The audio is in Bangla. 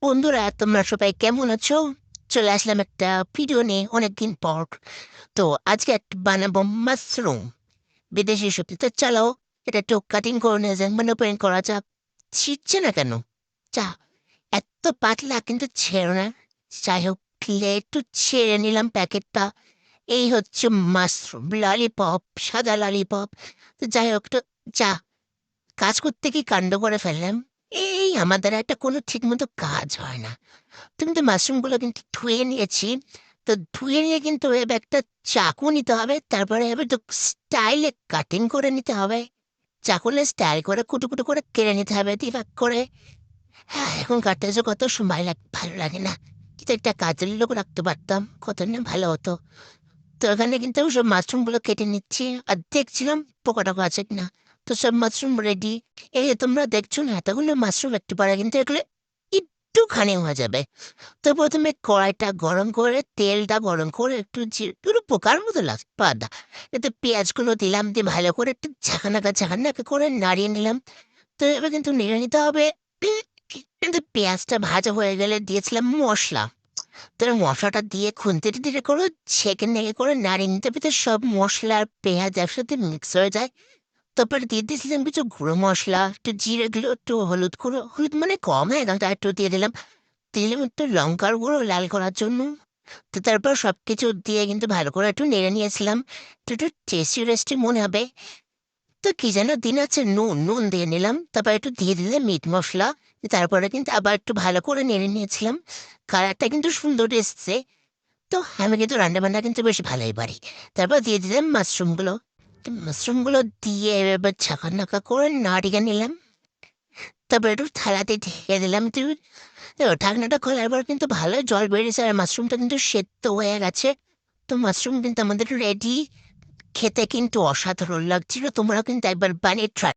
বন্ধুরা, তোমরা সবাই কেমন আছো? চলে আসলাম একটা ভিডিও নিয়ে অনেকদিন পর। তো আজকে একটা বানাবো মাশরুম বিদেশি সবজি। তো চলো এটা একটু কাটিং করে নিয়ে যাক, মানে ওপেন করা যাক। ছিটছে না কেন? চা এত পাতলা কিন্তু ছেড়ো না। যাই হোক, একটু ছেড়ে নিলাম প্যাকেটটা। এই হচ্ছে মাশরুম ললিপপ, সাদা ললিপপ। তো যাই হোক, তো চা কাজ করতে কি কাণ্ড করে ফেললাম। এই আমাদের একটা কোনো ঠিক মতো কাজ হয় না। তুমি তো মাশরুমগুলো কিন্তু ধুয়ে নিয়েছি। তো ধুয়ে নিয়ে কিন্তু এবার একটা চাকু নিতে হবে, তারপরে এবার তো স্টাইলে কাটিং করে নিতে হবে। চাকুলে স্টাইল করে কুটু কুটু করে কেটে নিতে হবে দিবাক করে। হ্যাঁ, এখন কাটতে যে কত সময় লাগে ভালো লাগে না। কিন্তু একটা কাজের লোক রাখতে পারতাম, কত না ভালো হতো। তো এখানে কিন্তু সব মাশরুমগুলো কেটে নিচ্ছি আর দেখছিলাম পোকা টোকা আছে কিনা। তো সব মাশরুম রেডি। এই যে তোমরা দেখছো না, এতগুলো মাশরুম একটু পারে কিন্তু এগুলো একটুখানি হয়ে যাবে। তো প্রথমে কড়াইটা গরম করে তেলটা গরম করে একটু পুরো পোকার মতো লাগছে পাদা। এতে পেঁয়াজগুলো দিলাম, দিয়ে ভালো করে একটু ঝাঁকানাকা ঝাঁকানাকা করে নাড়িয়ে নিলাম। তো এবার কিন্তু নেড়ে নিতে হবে। কিন্তু পেঁয়াজটা ভাজা হয়ে গেলে দিয়েছিলাম মশলা। তো মশলাটা দিয়ে খুন্তি ধীরে করে ছেঁকে নেড়ে করে নাড়িয়ে নিতে হবে, তো সব মশলা আর পেঁয়াজ একসাথে মিক্স হয়ে যায়। তারপরে দিয়ে দিয়েছিলাম কিছু গুঁড়ো মশলা, একটু জিরে গুঁড়ো, একটু হলুদ গুঁড়ো, হলুদ মানে কম হয়ে গেল, একটু দিয়ে দিলাম। দিলাম একটু লঙ্কার গুঁড়ো লাল করার জন্য। তো তারপর সবকিছু দিয়ে কিন্তু ভালো করে একটু নেড়ে নিয়েছিলাম। তো একটু টেস্টি রেস্টি মনে হবে। তো কি যেন দিন আছে, নুন নুন দিয়ে নিলাম, তারপর একটু দিয়ে দিলে মিট মশলা। তারপরে কিন্তু আবার একটু ভালো করে নেড়ে নিয়েছিলাম। কালারটা কিন্তু সুন্দর এসছে। তো আমি কিন্তু রান্না বান্না কিন্তু বেশ ভালোই পারি। তারপর দিয়ে দিলাম মাশরুমগুলো। তো মাশরুমগুলো দিয়ে এবার ছাঁকা করে নাড়িয়ে নিলাম। তারপর একটু থালাতে ঢেকে দিলাম। দেখো, ঢাকনাটা খোলার পর কিন্তু ভালো জল বেরিয়েছে আর মাশরুমটা কিন্তু সেদ্ধ হয়ে গেছে। তো মাশরুম কিন্তু আমাদের রেডি। খেতে কিন্তু অসাধারণ লাগছিল, তোমরা কিন্তু একবার বানিয়ে ট্রাই